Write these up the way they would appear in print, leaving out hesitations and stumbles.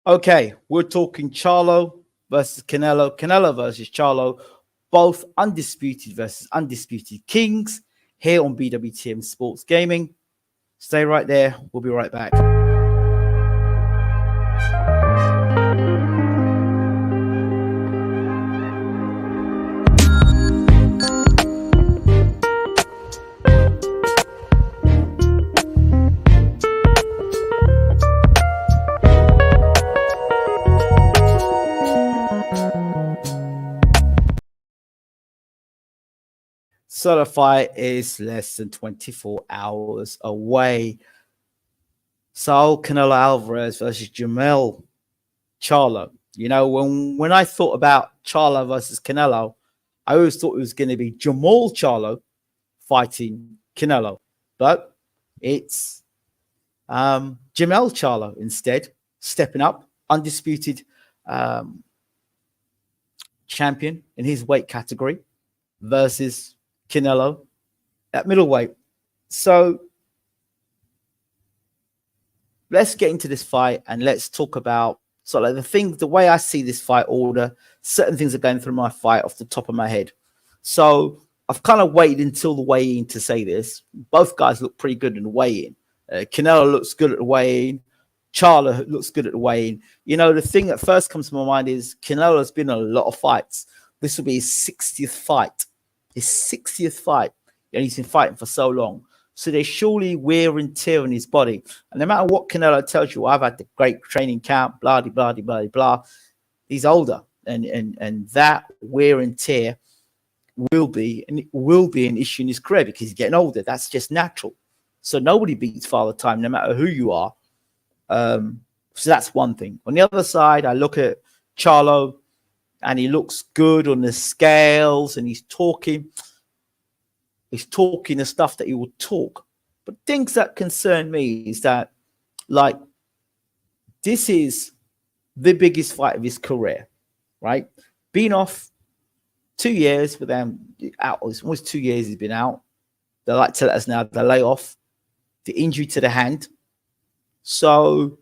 Okay, we're talking Charlo versus Canelo, Canelo versus Charlo, both undisputed versus undisputed kings here on BWTM Sports Gaming. Stay right there. We'll be right back. So the fight is less than 24 hours away. Saul Canelo Alvarez versus Jermell Charlo. You know, when I thought about Charlo versus Canelo, I always thought it was going to be Jermell Charlo fighting Canelo, but it's Jermell Charlo instead, stepping up, undisputed champion in his weight category versus Canelo at middleweight. So let's get into this fight and let's talk about the way I see this fight order. Certain things are going through my fight off the top of my head. So I've kind of waited until the weigh-in to say this. Both guys look pretty good in the weigh-in. Canelo looks good at the weigh-in. Charlo looks good at the weigh-in. You know, the thing that first comes to my mind is Canelo's been in a lot of fights. This will be his 60th fight. His 60th fight. And he's been fighting for so long. So there's surely wear and tear in his body. And no matter what Canelo tells you, I've had the great training camp, blah, blah, blah, blah, blah. He's older. And that wear and tear will be an issue in his career because he's getting older. That's just natural. So nobody beats Father Time, no matter who you are. So that's one thing. On the other side, I look at Charlo, and he looks good on the scales, and he's talking the stuff that he will talk. But things that concern me is that, like, this is the biggest fight of his career, right? Been off 2 years with them out. It's almost 2 years he's been out. They like to let us now the layoff, the injury to the hand. So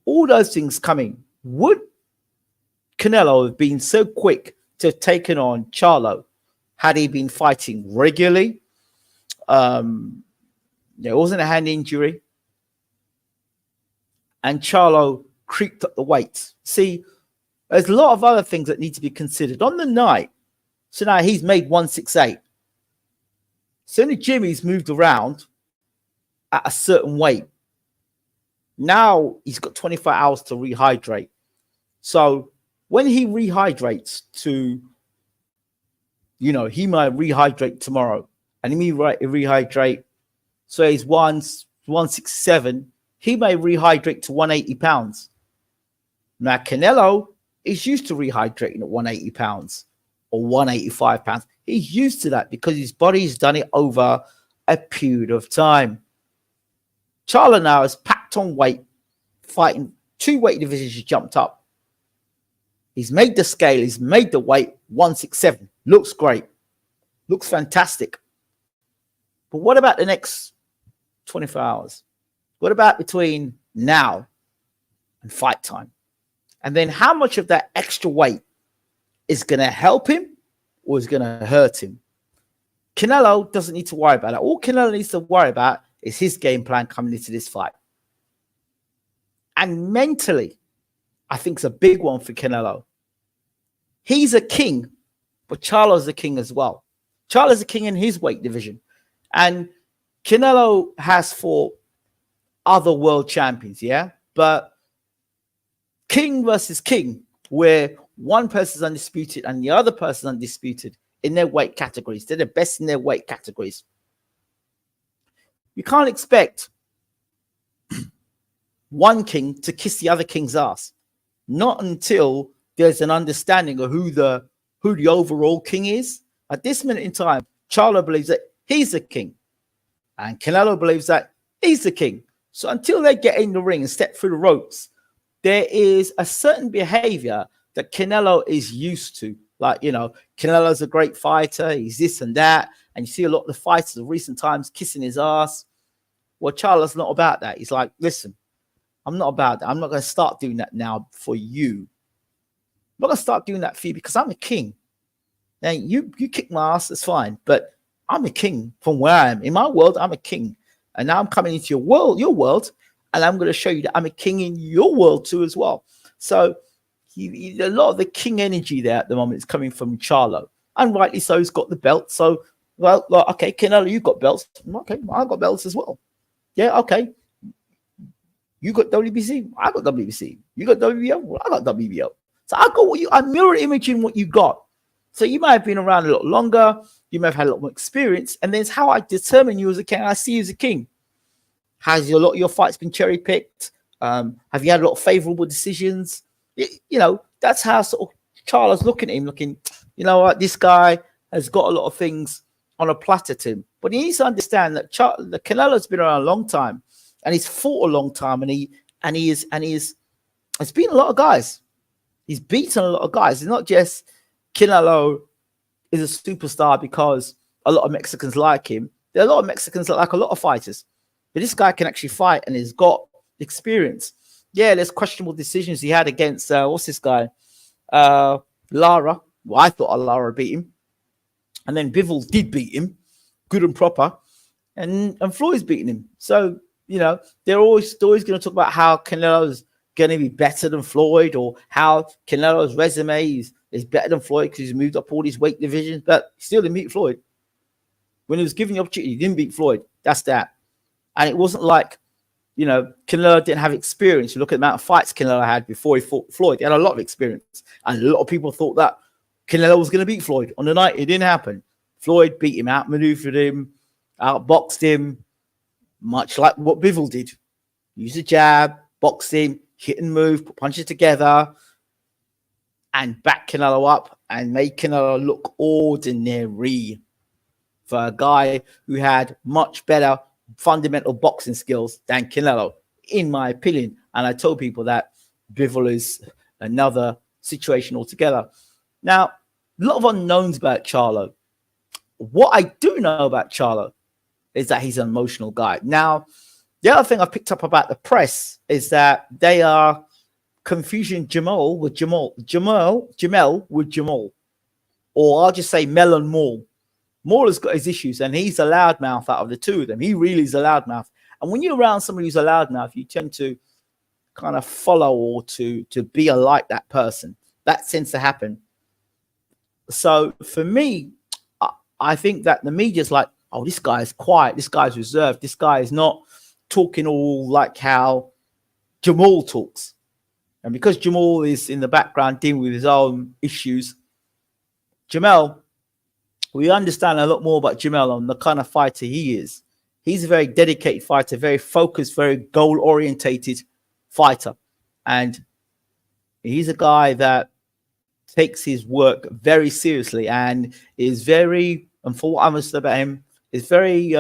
all those things coming. Would Canelo have been so quick to have taken on Charlo had he been fighting regularly? There wasn't a hand injury. And Charlo creeped up the weight. See, there's a lot of other things that need to be considered. On the night, so now he's made 168. So in the gym, he's moved around at a certain weight. Now he's got 24 hours to rehydrate. So when he rehydrates to, you know, he might rehydrate tomorrow. And he may rehydrate, so he's 167. He may rehydrate to 180 pounds. Now, Canelo is used to rehydrating at 180 pounds or 185 pounds. He's used to that because his body's done it over a period of time. Charlo now has packed on weight, fighting 2 weight divisions. He jumped up. He's made the scale. He's made the weight 167. Looks great. Looks fantastic. But what about the next 24 hours? What about between now and fight time? And then how much of that extra weight is going to help him or is going to hurt him? Canelo doesn't need to worry about that. All Canelo needs to worry about is his game plan coming into this fight. And mentally, I think it's a big one for Canelo. He's a king, but Charlo's a king as well. Charlo's a king in his weight division. And Canelo has fought other world champions, yeah? But king versus king, where one person's undisputed and the other person's undisputed in their weight categories. They're the best in their weight categories. You can't expect one king to kiss the other king's ass. Not until there's an understanding of who the overall king is. At this minute in time, Charlo believes that he's the king. And Canelo believes that he's the king. So until they get in the ring and step through the ropes, there is a certain behavior that Canelo is used to. Like, you know, Canelo's a great fighter. He's this and that. And you see a lot of the fighters of recent times kissing his ass. Well, Charlo's not about that. He's like, listen, I'm not about that. I'm not going to start doing that now for you. I'm not going to start doing that for you because I'm a king. Now, you kick my ass, that's fine. But I'm a king from where I am. In my world, I'm a king. And now I'm coming into your world, and I'm going to show you that I'm a king in your world too as well. So a lot of the king energy there at the moment is coming from Charlo. And rightly so, he's got the belt. So, well, okay, Canelo, you got belts. Okay, I got belts as well. Yeah, okay. You got WBC, I got WBC. You got WBO, well, I got WBO. So I got what I'm mirror imaging what you got. So you might have been around a lot longer. You may have had a lot more experience. And then it's how I determine you as a king. I see you as a king. Has a lot of your fights been cherry picked? Have you had a lot of favorable decisions? That's how sort of Charlo's looking at him, you know what, this guy has got a lot of things on a platter to him. But he needs to understand that the Canelo's been around a long time, and he's fought a long time, and he's beaten a lot of guys. He's beaten a lot of guys. It's not just Canelo is a superstar because a lot of Mexicans like him. There are a lot of Mexicans that like a lot of fighters. But this guy can actually fight, and he's got experience. Yeah, there's questionable decisions he had against, what's this guy? Lara. Well, I thought Lara beat him. And then Bivol did beat him, good and proper. And Floyd's beating him. So, they're always going to talk about how Canelo's going to be better than Floyd, or how Canelo's resume is better than Floyd because he's moved up all these weight divisions. But he still didn't beat Floyd. When he was given the opportunity, he didn't beat Floyd. That's that. And it wasn't like, Canelo didn't have experience. You look at the amount of fights Canelo had before he fought Floyd. He had a lot of experience. And a lot of people thought that Canelo was going to beat Floyd. On the night, it didn't happen. Floyd beat him, outmaneuvered him, outboxed him, much like what Bivol did. Use a jab, box him, hit and move, put punches together, and back Canelo up and make Canelo look ordinary for a guy who had much better fundamental boxing skills than Canelo, in my opinion. And I told people that Bivol is another situation altogether. Now, a lot of unknowns about Charlo. What I do know about Charlo is that he's an emotional guy. Now, the other thing I picked up about the press is that they are confusing Jermell with Jamal. Or I'll just say Mel and Maul. Maul has got his issues, and he's a loudmouth out of the two of them. He really is a loudmouth. And when you're around somebody who's a loudmouth, you tend to kind of follow or to be like that person. That tends to happen. So for me, I think that the media's like, oh, this guy is quiet. This guy's reserved. This guy is not talking all like how Jamal talks. And because Jamal is in the background dealing with his own issues, we understand a lot more about Jermell on the kind of fighter he is. He's a very dedicated fighter, very focused, very goal-orientated fighter. And he's a guy that takes his work very seriously and is very, and for what I understand about him, is very,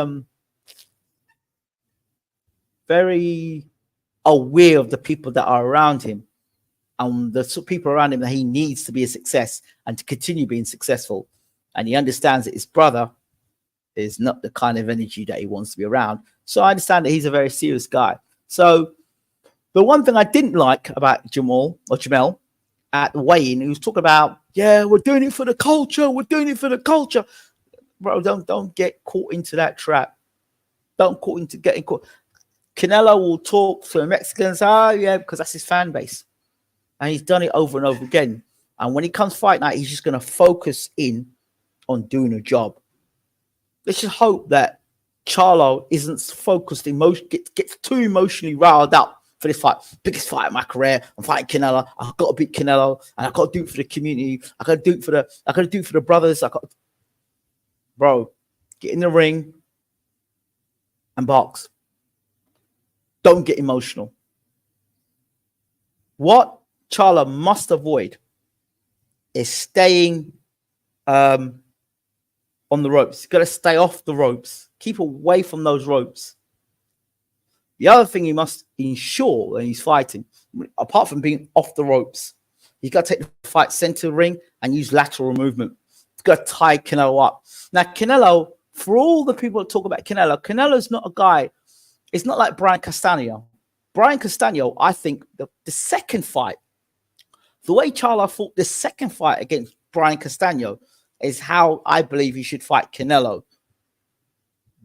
very aware of the people that are around him and the people around him that he needs to be a success and to continue being successful. And he understands that his brother is not the kind of energy that he wants to be around. So I understand that he's a very serious guy. So the one thing I didn't like about Jermell at the weigh-in, he was talking about, yeah, we're doing it for the culture. We're doing it for the culture. Bro, don't get caught into that trap. Don't caught into getting caught. Canelo will talk to the Mexicans, because that's his fan base. And he's done it over and over again. And when he comes fight night, he's just going to focus in on doing a job. Let's just hope that Charlo isn't focused, gets too emotionally riled up for this fight. Biggest fight of my career. I'm fighting Canelo. I've got to beat Canelo, and I've got to do it for the community. I got to do it for the brothers. Bro, get in the ring and box. Don't get emotional. What Charlo must avoid is staying on the ropes. You've got to stay off the ropes. Keep away from those ropes. The other thing he must ensure when he's fighting, apart from being off the ropes, he's got to take the fight center ring and use lateral movement. He's got to tie Canelo up. Now, Canelo, for all the people that talk about Canelo, Canelo's not a guy. It's not like Brian Castaño. Brian Castano, I think the second fight, the way Charlo fought the second fight against Brian Castano is how I believe he should fight Canelo.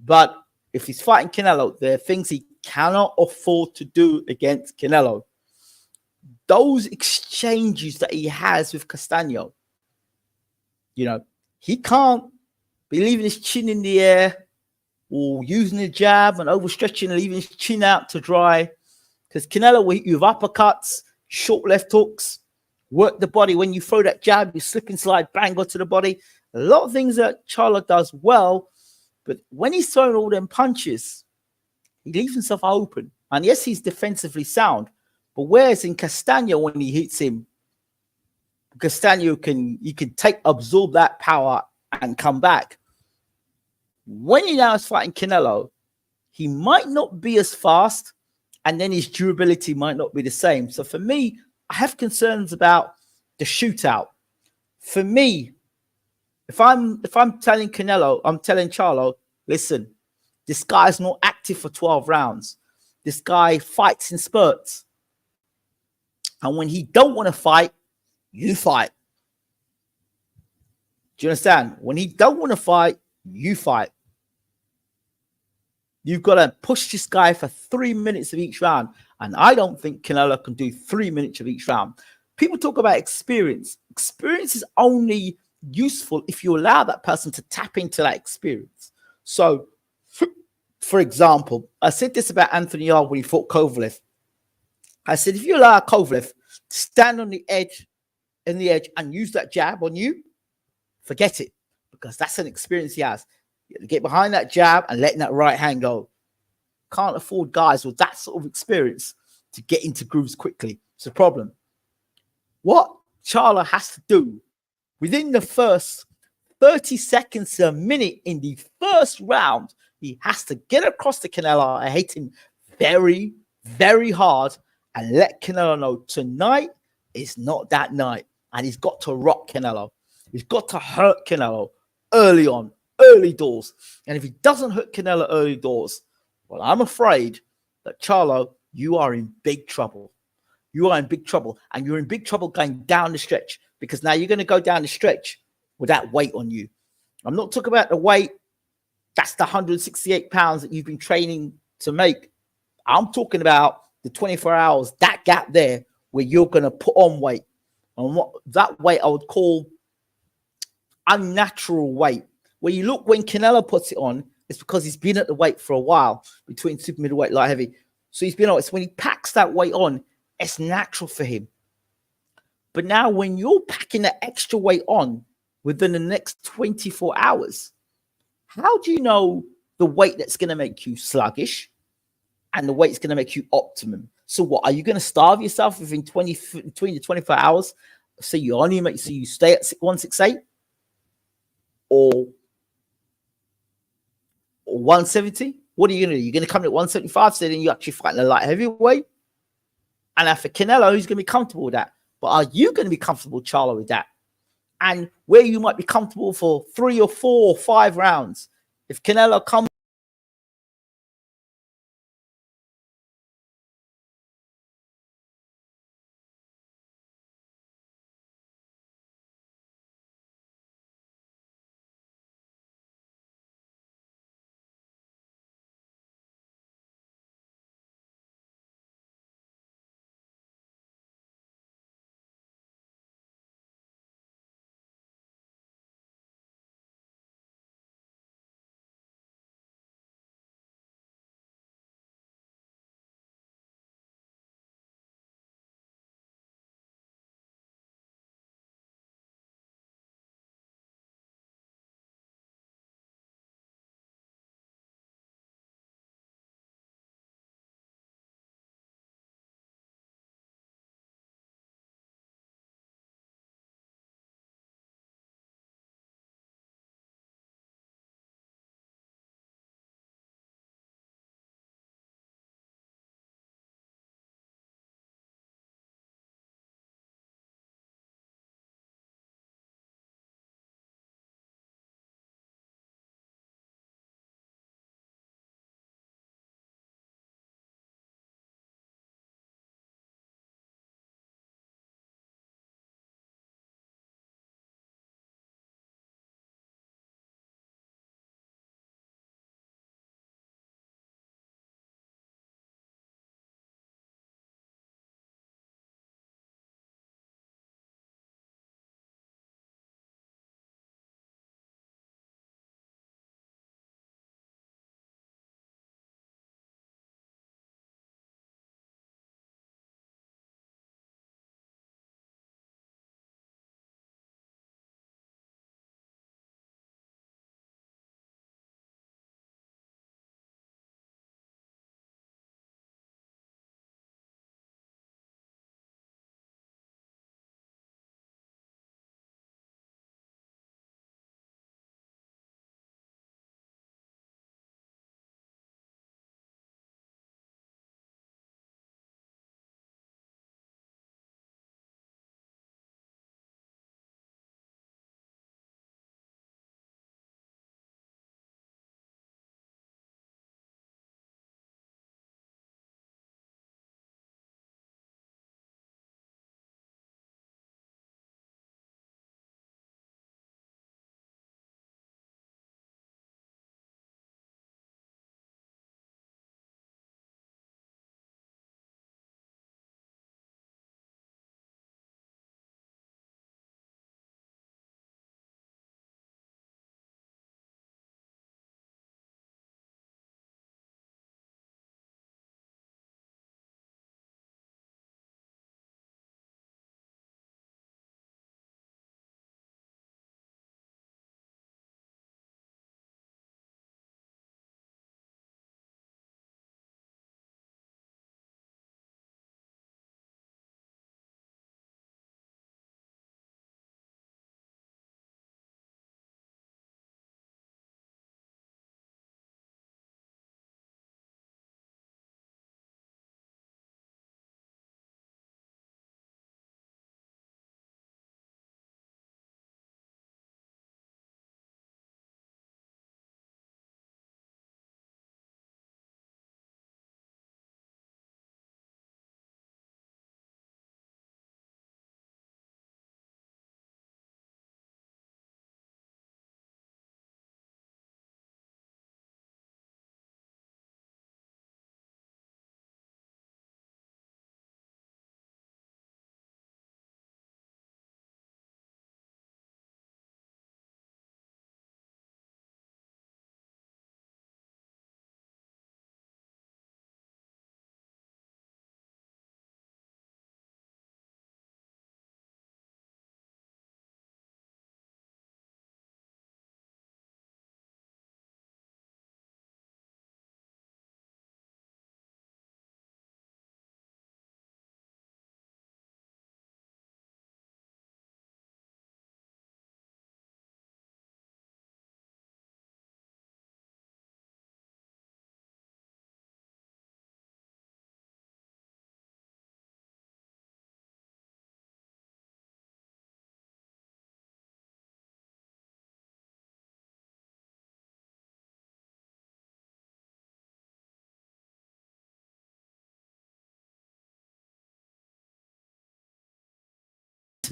But if he's fighting Canelo, there are things he cannot afford to do against Canelo. Those exchanges that he has with Castano, he can't be leaving his chin in the air or using the jab and overstretching and leaving his chin out to dry. Because Canelo will hit you with uppercuts, short left hooks, work the body. When you throw that jab, you slip and slide, bang onto the body. A lot of things that Charlo does well, but when he's throwing all them punches, he leaves himself open. And yes, he's defensively sound, but whereas in Castano, when he hits him, Castano can absorb that power and come back. When he now is fighting Canelo, he might not be as fast, and then his durability might not be the same. So for me, I have concerns about the shootout. For me, if I'm telling Canelo, I'm telling Charlo, listen, this guy's not active for 12 rounds. This guy fights in spurts. And when he don't want to fight, you fight. Do you understand? When he don't want to fight, you fight. You've got to push this guy for 3 minutes of each round. And I don't think Canelo can do 3 minutes of each round. People talk about experience. Experience is only useful if you allow that person to tap into that experience. So, for example, I said this about Anthony Yarde when he fought Kovalev. I said, if you allow Kovalev to stand on the edge, and use that jab on you, forget it, because that's an experience he has. You get behind that jab and letting that right hand go. Can't afford guys with that sort of experience to get into grooves quickly. It's a problem. What Charlo has to do within the first 30 seconds to a minute in the first round, he has to get across to Canelo and hit him very, very hard and let Canelo know tonight is not that night. And he's got to rock Canelo. He's got to hurt Canelo early on, early doors. And if he doesn't hurt Canelo early doors, well, I'm afraid that Charlo, you are in big trouble. You are in big trouble. And you're in big trouble going down the stretch, because now you're going to go down the stretch with that weight on you. I'm not talking about the weight. That's the 168 pounds that you've been training to make. I'm talking about the 24 hours, that gap there where you're going to put on weight. And what that weight I would call unnatural weight. Where you look when Canelo puts it on, it's because he's been at the weight for a while between super middleweight, light heavy. So he's been on. It's when he packs that weight on, it's natural for him. But now when you're packing that extra weight on within the next 24 hours, how do you know the weight that's going to make you sluggish and the weight that's going to make you optimum? So what, are you going to starve yourself between the 24 hours? So you stay at 168 or 170? What are you going to do? You're going to come in at 175, so then you're actually fighting a light heavyweight. And for Canelo, he's going to be comfortable with that. But are you going to be comfortable, Charlo, with that? And where you might be comfortable for 3 or 4 or 5 rounds, if Canelo comes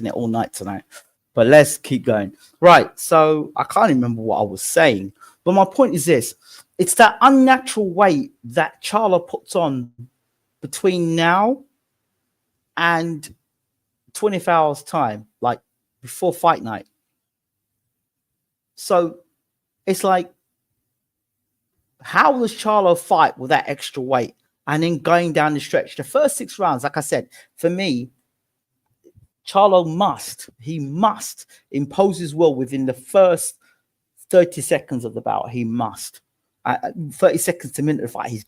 internet all night tonight. But let's keep going. Right. So I can't remember what I was saying. But my point is this. It's that unnatural weight that Charlo puts on between now and 24 hours time, like before fight night. So it's like, how does Charlo fight with that extra weight? And then going down the stretch, the first 6 rounds, like I said, for me, Charlo must impose his will within the first 30 seconds of the bout. He must. 30 seconds to a minute of fight. He's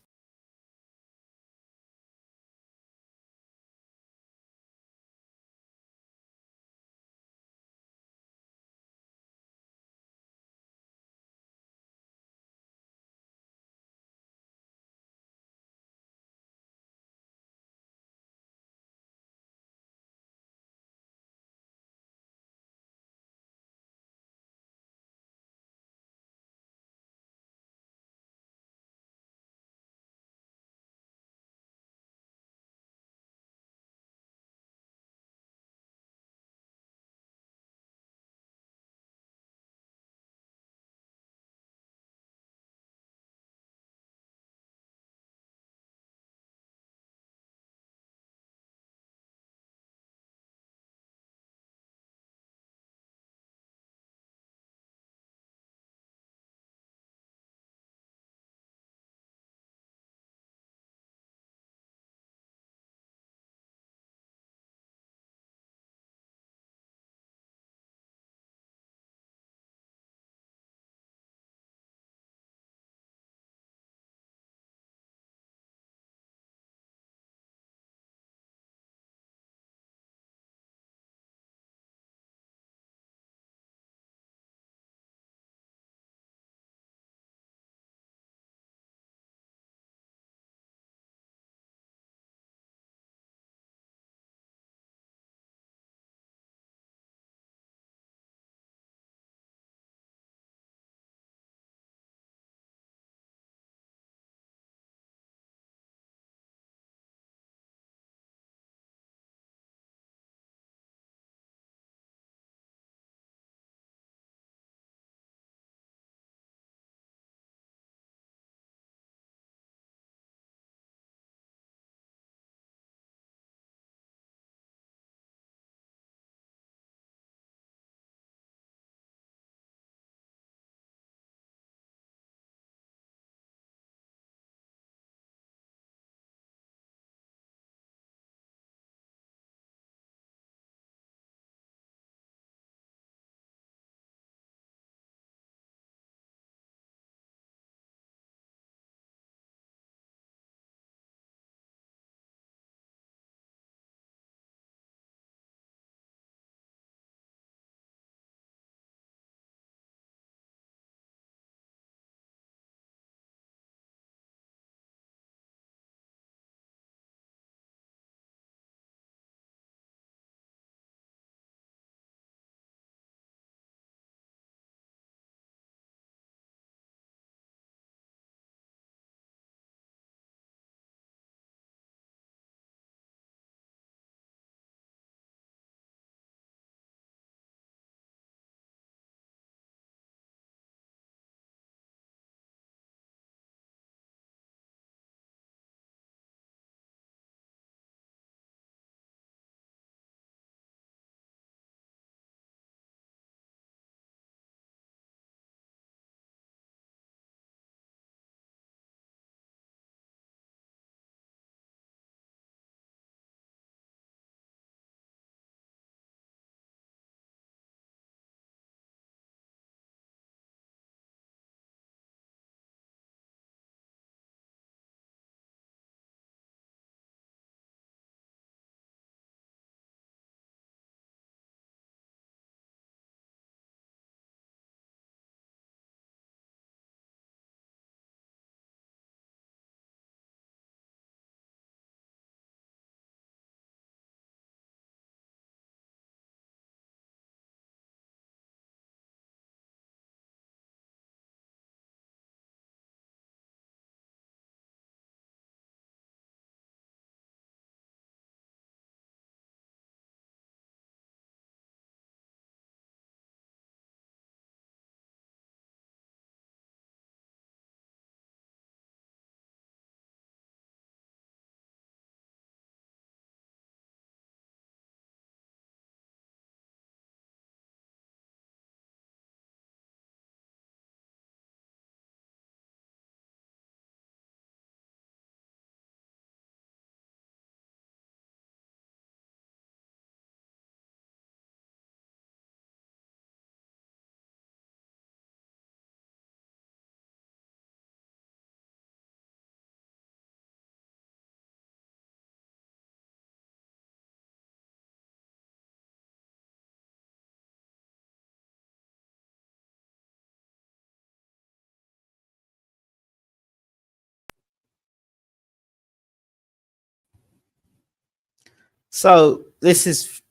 So this is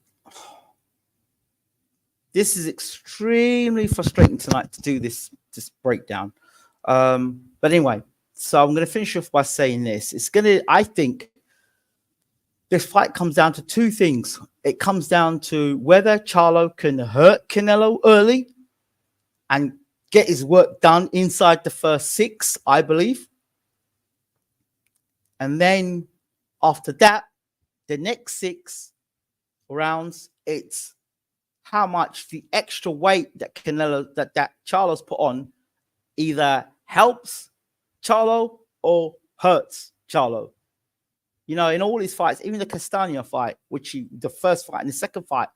extremely frustrating tonight to do this breakdown. But anyway, so I'm going to finish off by saying this. I think this fight comes down to two things. It comes down to whether Charlo can hurt Canelo early and get his work done inside the first 6, I believe. And then after that, the next 6 rounds, it's how much the extra weight that that Charlo's put on either helps Charlo or hurts Charlo. You know, in all his fights, even the Castagna fight, the first fight and the second fight,